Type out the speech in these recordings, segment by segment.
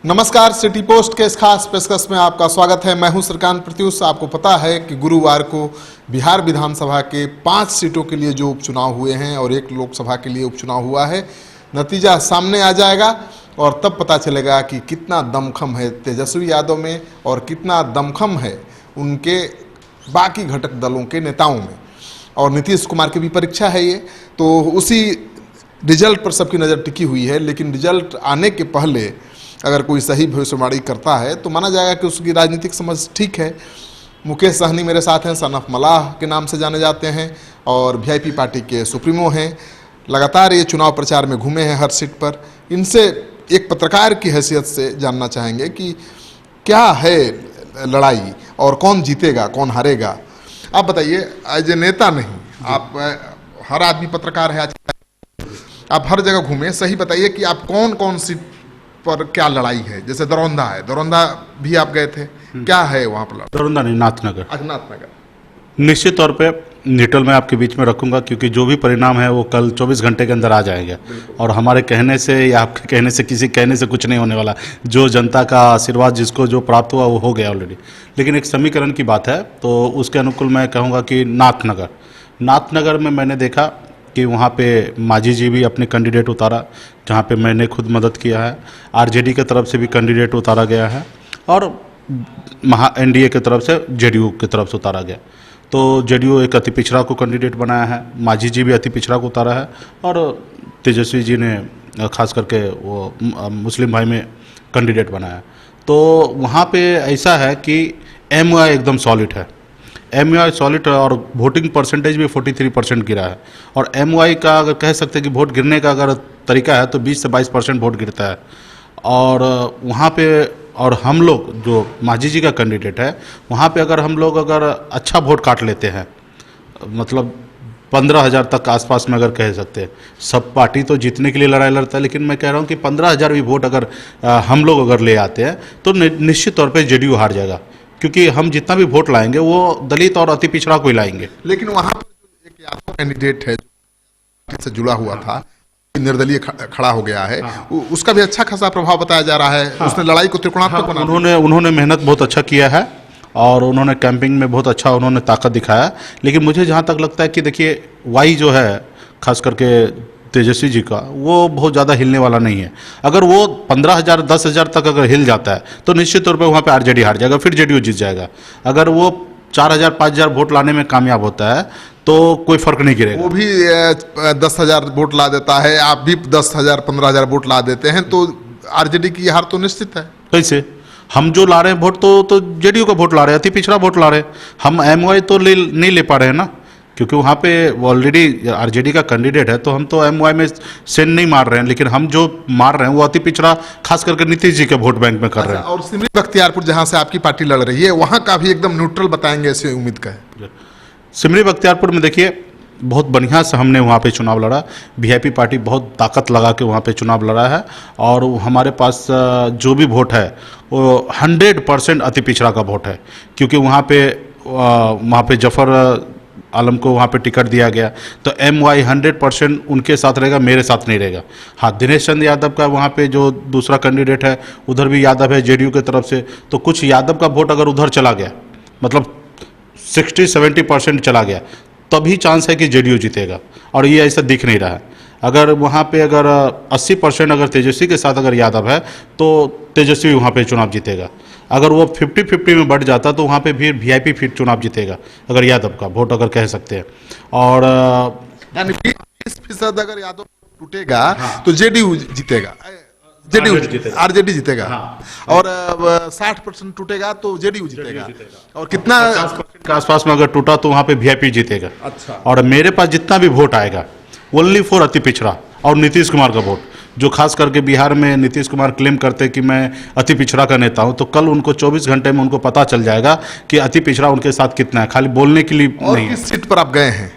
नमस्कार, city post के इस खास पेशकश में आपका स्वागत है। मैं हूं श्रीकांत प्रत्युष। आपको पता है कि गुरुवार को बिहार विधानसभा के 5 सीटों के लिए जो उपचुनाव हुए हैं और 1 लोकसभा के लिए उपचुनाव हुआ है, नतीजा सामने आ जाएगा और तब पता चलेगा कि कितना दमखम है तेजस्वी यादव में और कितना दमखम है उनके बाकी घटक दलों के नेताओं में। और नीतीश कुमार की भी परीक्षा है ये, तो उसी रिजल्ट पर सबकी नज़र टिकी हुई है। लेकिन रिजल्ट आने के पहले अगर कोई सही भविष्यवाणी करता है तो माना जाएगा कि उसकी राजनीतिक समझ ठीक है। मुकेश सहनी मेरे साथ हैं, सन ऑफ मलाह के नाम से जाने जाते हैं और वीआईपी पार्टी के सुप्रीमो हैं। लगातार ये चुनाव प्रचार में घूमे हैं हर सीट पर। इनसे एक पत्रकार की हैसियत से जानना चाहेंगे कि क्या है लड़ाई और कौन जीतेगा कौन हारेगा। आप बताइए, एज ए नेता नहीं, आप हर आदमी पत्रकार है आज, आप हर जगह घूमे, सही बताइए कि आप कौन कौन सीट पर क्या लड़ाई है। जैसे दरौंदा है, दरौंदा भी आप गए थे, क्या है वहाँ पर? दरौंदा नहीं, नाथनगर। अच्छा, नाथनगर। निश्चित तौर पे न्यूट्रल मैं आपके बीच में रखूंगा, क्योंकि जो भी परिणाम है वो कल 24 घंटे के अंदर आ जाएंगे और हमारे कहने से या आपके कहने से, किसी कहने से कुछ नहीं होने वाला। जो जनता का आशीर्वाद जिसको जो प्राप्त हुआ वो हो गया ऑलरेडी। लेकिन एक समीकरण की बात है, तो उसके अनुकूल मैं कहूँगा कि नाथनगर में मैंने देखा कि वहाँ पे मांझी जी भी अपने कैंडिडेट उतारा, जहाँ पे मैंने खुद मदद किया है। आरजेडी के तरफ से भी कैंडिडेट उतारा गया है और एनडीए की तरफ से जेडीयू की तरफ से उतारा गया। तो जेडीयू एक अति पिछड़ा को कैंडिडेट बनाया है, मांझी जी भी अति पिछड़ा को उतारा है और तेजस्वी जी ने खास करके वो मुस्लिम भाई में कैंडिडेट बनाया। तो वहाँ पे ऐसा है कि एमवाई एकदम सॉलिड है, एमवाई सॉलिड और वोटिंग परसेंटेज भी 43% गिरा है। और एमवाई का अगर कह सकते हैं कि वोट गिरने का अगर तरीका है तो 20 से 22% वोट गिरता है। और वहाँ पे और हम लोग जो मांझी जी का कैंडिडेट है, वहाँ पे अगर हम लोग अगर अच्छा वोट काट लेते हैं, मतलब 15,000 तक आसपास में अगर कह सकते हैं, सब पार्टी तो जीतने के लिए लड़ाई लड़ता है, लेकिन मैं कह रहा हूँ कि 15,000 भी वोट अगर हम लोग अगर ले आते हैं तो निश्चित तौर पर जेडीयू हार जाएगा, क्योंकि हम जितना भी वोट लाएंगे वो दलित और अति पिछड़ा को ही लाएंगे। लेकिन वहाँ पर एक यादव कैंडिडेट है जो से जुड़ा हुआ था, निर्दलीय खड़ा हो गया है, उसका भी अच्छा खासा प्रभाव बताया जा रहा है। उसने लड़ाई को त्रिकोणात्मक बना दिया। उन्होंने मेहनत बहुत अच्छा किया है और उन्होंने कैंपिंग में बहुत अच्छा उन्होंने ताकत दिखाया। लेकिन मुझे जहाँ तक लगता है कि देखिए, वाई जो है खास करके तेजस्वी जी का, वो बहुत ज़्यादा हिलने वाला नहीं है। अगर वो 15,000 10,000 तक अगर हिल जाता है तो निश्चित तौर पे वहाँ पे आरजेडी हार जाएगा, फिर जेडीयू जीत जाएगा। अगर वो 4,000 5,000 वोट लाने में कामयाब होता है तो कोई फर्क नहीं गिरेगा। वो भी 10,000 वोट ला देता है, आप भी 10,000 15,000 वोट ला देते हैं, तो आरजेडी की हार तो निश्चित है। कैसे? हम जो ला रहे हैं वोट तो जेडीयू का वोट ला रहे हैं, अति पिछड़ा वोट ला रहे हैं। हम एमवाई तो नहीं ले पा रहे हैं ना, क्योंकि वहाँ पे ऑलरेडी आरजेडी का कैंडिडेट है, तो हम तो एमवाई में सेंड नहीं मार रहे हैं। लेकिन हम जो मार रहे हैं वो अति पिछड़ा खास करके नीतीश जी के वोट बैंक में कर रहे हैं। और सिमरी बख्तियारपुर जहाँ से आपकी पार्टी लड़ रही है, वहाँ का भी एकदम न्यूट्रल बताएंगे ऐसी उम्मीद का है। सिमरी बख्तियारपुर में देखिए, बहुत बढ़िया से हमने वहाँ पे चुनाव लड़ा। वीआईपी पार्टी बहुत ताकत लगा के वहाँ पे चुनाव लड़ा है और हमारे पास जो भी वोट है वो 100% अति पिछड़ा का वोट है, क्योंकि वहाँ पे जफर आलम को वहाँ पे टिकट दिया गया। तो एमवाई 100% उनके साथ रहेगा, मेरे साथ नहीं रहेगा। हाँ, दिनेश चंद्र यादव का वहाँ पे जो दूसरा कैंडिडेट है, उधर भी यादव है जेडीयू की तरफ से, तो कुछ यादव का वोट अगर उधर चला गया, मतलब 60-70% चला गया, तभी चांस है कि जेडीयू जीतेगा। और ये ऐसा दिख नहीं रहा है। अगर वहाँ पे अगर 80% अगर तेजस्वी के साथ अगर यादव है तो तेजस्वी वहाँ पे चुनाव जीतेगा। अगर वो 50-50 में बढ़ जाता तो वहाँ पे भी वीआईपी फिर चुनाव जीतेगा, अगर यादव का वोट अगर कह सकते हैं। और यानी 20% अगर यादव टूटेगा तो जेडीयू जीतेगा, आरजेडी जीतेगा। और 60% टूटेगा तो जेडीयू जीतेगा। और कितना 50% के आसपास में अगर टूटा तो वहाँ पे वीआईपी जीतेगा। अच्छा। और मेरे पास जितना भी वोट आएगा ओनली फॉर अति पिछड़ा और नीतीश कुमार का वोट, जो खास करके बिहार में नीतीश कुमार क्लेम करते कि मैं अति पिछड़ा का नेता हूं, तो कल उनको 24 घंटे में उनको पता चल जाएगा कि अति पिछड़ा उनके साथ कितना है, खाली बोलने के लिए और नहीं। किस सीट पर आप गए हैं?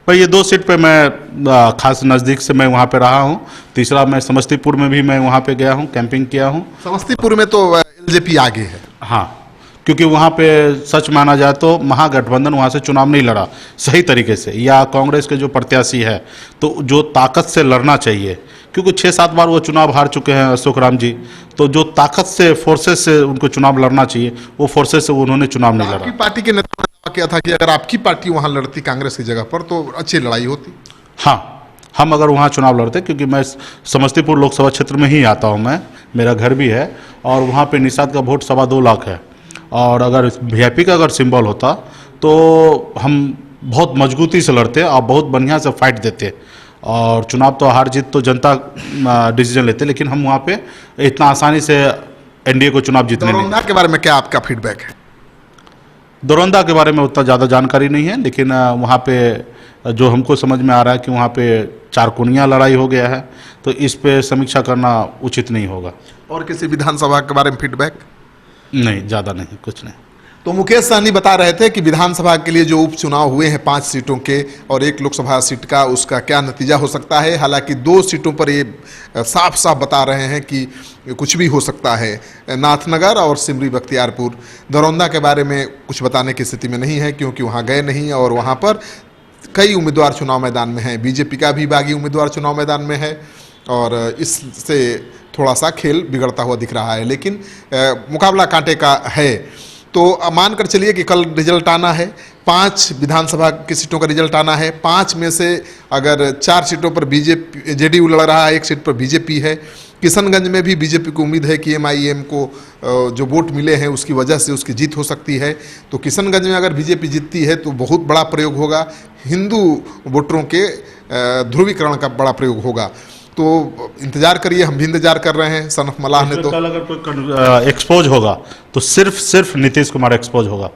भाई ये 2 सीट पे मैं खास नज़दीक से मैं वहाँ पे रहा हूँ। तीसरा मैं समस्तीपुर में भी मैं वहाँ पे गया हूँ, कैंपिंग किया हूँ। समस्तीपुर में तो एलजेपी आगे है। हाँ, क्योंकि वहाँ पे सच माना जाए तो महागठबंधन वहाँ से चुनाव नहीं लड़ा सही तरीके से, या कांग्रेस के जो प्रत्याशी है तो जो ताकत से लड़ना चाहिए, क्योंकि 6-7 बार वो चुनाव हार चुके हैं अशोक राम जी। तो जो ताकत से, फोर्सेस से उनको चुनाव लड़ना चाहिए, वो फोर्सेस से उन्होंने चुनाव नहीं आपकी लड़ा। पार्टी के नेता ने दावा किया था कि अगर आपकी पार्टी वहां लड़ती कांग्रेस की जगह पर तो अच्छी लड़ाई होती। हाँ, हम अगर वहाँ चुनाव लड़ते, क्योंकि मैं समस्तीपुर लोकसभा क्षेत्र में ही आता हूँ, मैं, मेरा घर भी है, और वहाँ पे निषाद का वोट 2.25 लाख है। और अगर वीआईपी का अगर सिंबल होता तो हम बहुत मजबूती से लड़ते और बहुत बढ़िया से फाइट देते। और चुनाव तो हार जीत तो जनता डिसीजन लेते, लेकिन हम वहाँ पे इतना आसानी से एनडीए को चुनाव जीतने नहीं। दरौंदा के बारे में क्या आपका फीडबैक है? दरौंदा के बारे में उतना ज़्यादा जानकारी नहीं है, लेकिन वहाँ पे जो हमको समझ में आ रहा है कि वहाँ पे 4 कोनिया लड़ाई हो गया है, तो इस पे समीक्षा करना उचित नहीं होगा। और किसी विधानसभा के बारे में फीडबैक? नहीं, ज़्यादा नहीं, कुछ नहीं। तो मुकेश सहनी बता रहे थे कि विधानसभा के लिए जो उपचुनाव हुए हैं 5 सीटों के और 1 लोकसभा सीट का, उसका क्या नतीजा हो सकता है। हालांकि 2 सीटों पर ये साफ साफ बता रहे हैं कि कुछ भी हो सकता है, नाथनगर और सिमरी बख्तियारपुर। दरौंदा के बारे में कुछ बताने की स्थिति में नहीं है, क्योंकि वहाँ गए नहीं और वहाँ पर कई उम्मीदवार चुनाव मैदान में हैं। बीजेपी का भी बागी उम्मीदवार चुनाव मैदान में है और इससे थोड़ा सा खेल बिगड़ता हुआ दिख रहा है, लेकिन मुकाबला कांटे का है। तो मानकर चलिए कि कल रिजल्ट आना है, 5 विधानसभा की सीटों का रिजल्ट आना है। 5 में से अगर 4 सीटों पर बीजेपी, जेडीयू लड़ रहा है, 1 सीट पर बीजेपी है। किशनगंज में भी बीजेपी को उम्मीद है कि एमआईएम को जो वोट मिले हैं उसकी वजह से उसकी जीत हो सकती है। तो किशनगंज में अगर बीजेपी जीतती है तो बहुत बड़ा प्रयोग होगा, हिंदू वोटरों के ध्रुवीकरण का बड़ा प्रयोग होगा। तो इंतजार करिए, हम भी इंतजार कर रहे हैं। सनफ मलाह ने तो कल अगर कोई एक्सपोज होगा तो सिर्फ नीतीश कुमार एक्सपोज होगा।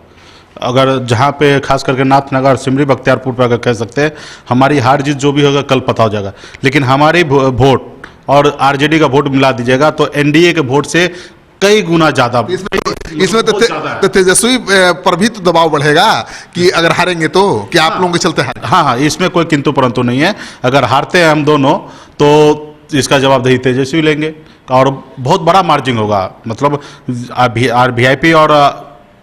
अगर जहाँ पे खास करके नाथनगर, सिमरी बख्तियारपुर पे अगर कह सकते हैं हमारी हार जीत जो भी होगा कल पता हो जाएगा, लेकिन हमारी वोट और आरजेडी का वोट मिला दीजिएगा तो एनडीए के वोट से कई गुना ज्यादा। इसमें तो तेजस्वी पर भी तो दबाव बढ़ेगा कि अगर हारेंगे तो कि आप लोगों के चलते हारेंगे। हाँ, इसमें कोई किंतु परंतु नहीं है। अगर हारते हैं हम दोनों तो इसका जवाबदेही तेजस्वी लेंगे और बहुत बड़ा मार्जिन होगा। मतलब वीआईपी और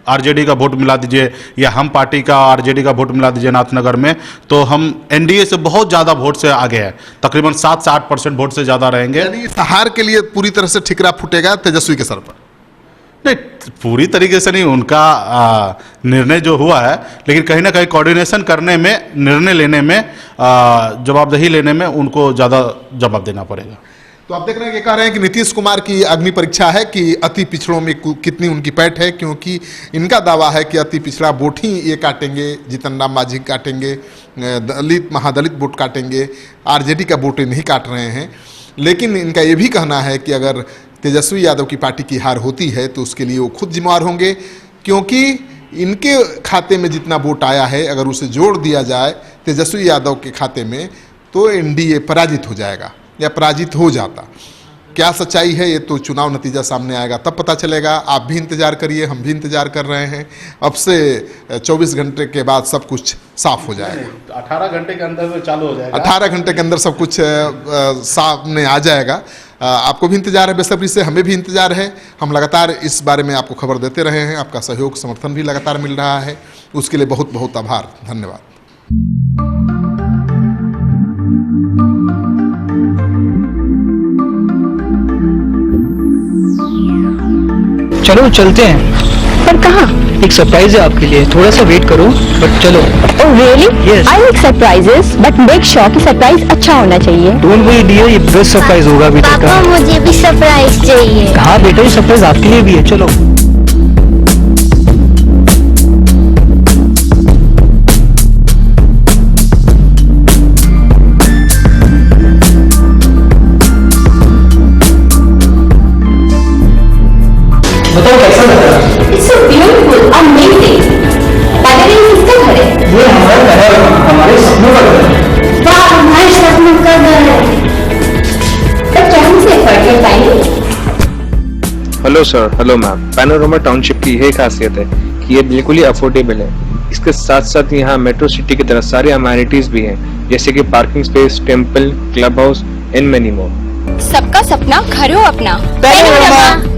आरजेडी का वोट मिला दीजिए या हम पार्टी का आरजेडी का वोट मिला दीजिए नाथनगर में, तो हम एनडीए से बहुत ज़्यादा वोट से आगे हैं, तकरीबन 7 से 8% वोट से ज़्यादा रहेंगे। यानी इस हार के लिए पूरी तरह से ठिकरा फूटेगा तेजस्वी के सर पर? नहीं, पूरी तरीके से नहीं, उनका निर्णय जो हुआ है, लेकिन कहीं ना कहीं कोऑर्डिनेशन करने में, निर्णय लेने में, जवाबदेही लेने में उनको ज़्यादा जवाब देना पड़ेगा। तो आप देख रहे हैं कि कह रहे हैं कि नीतीश कुमार की अग्नि परीक्षा है कि अति पिछड़ों में कितनी उनकी पैठ है, क्योंकि इनका दावा है कि अति पिछड़ा वोट ही ये काटेंगे, जीतन राम मांझी काटेंगे, दलित महादलित वोट काटेंगे, आरजेडी का वोट नहीं काट रहे हैं। लेकिन इनका ये भी कहना है कि अगर तेजस्वी यादव की पार्टी की हार होती है तो उसके लिए वो खुद जिम्मेवार होंगे, क्योंकि इनके खाते में जितना वोट आया है अगर उसे जोड़ दिया जाए तेजस्वी यादव के खाते में तो एनडीए पराजित हो जाएगा या पराजित हो जाता। क्या सच्चाई है ये तो चुनाव नतीजा सामने आएगा तब पता चलेगा। आप भी इंतजार करिए, हम भी इंतजार कर रहे हैं। अब से 24 घंटे के बाद सब कुछ साफ हो जाएगा। 18 घंटे के अंदर चालू हो जाएगा। 18 घंटे के अंदर सब कुछ सामने आ जाएगा। आपको भी इंतजार है बेसब्री से, हमें भी इंतजार है। हम लगातार इस बारे में आपको खबर देते रहे हैं, आपका सहयोग समर्थन भी लगातार मिल रहा है, उसके लिए बहुत बहुत आभार, धन्यवाद। चलो चलते हैं। पर कहाँ? एक सरप्राइज है आपके लिए, थोड़ा सा वेट करो, बट चलो। Oh really? Yes. I like surprises, but make sure कि सरप्राइज अच्छा होना चाहिए। डोंट वरी डियर, ये बेस्ट सरप्राइज होगा अभी तक पापा का। मुझे भी सरप्राइज चाहिए। हाँ बेटा, ये सरप्राइज आपके लिए भी है, चलो। बताओ कैसा लग रहा है? It's so beautiful, amazing. By the way, किसका घर है? ये हमारा घर है, हमारे सपनों का घर है। वाह, हमारे सपनों का घर है। पर क्या हम इसे अफोर्ड कर पाएंगे? Hello sir, hello ma'am. Panorama township की यही खासियत है कि ये बिल्कुल ही अफोर्डेबल है। इसके साथ साथ यहाँ मेट्रो सिटी की तरह सारे अमेनिटीज भी हैं, जैसे कि parking space, temple, club house and many more. सबका सपना घर हो अपना। पैनोरमा।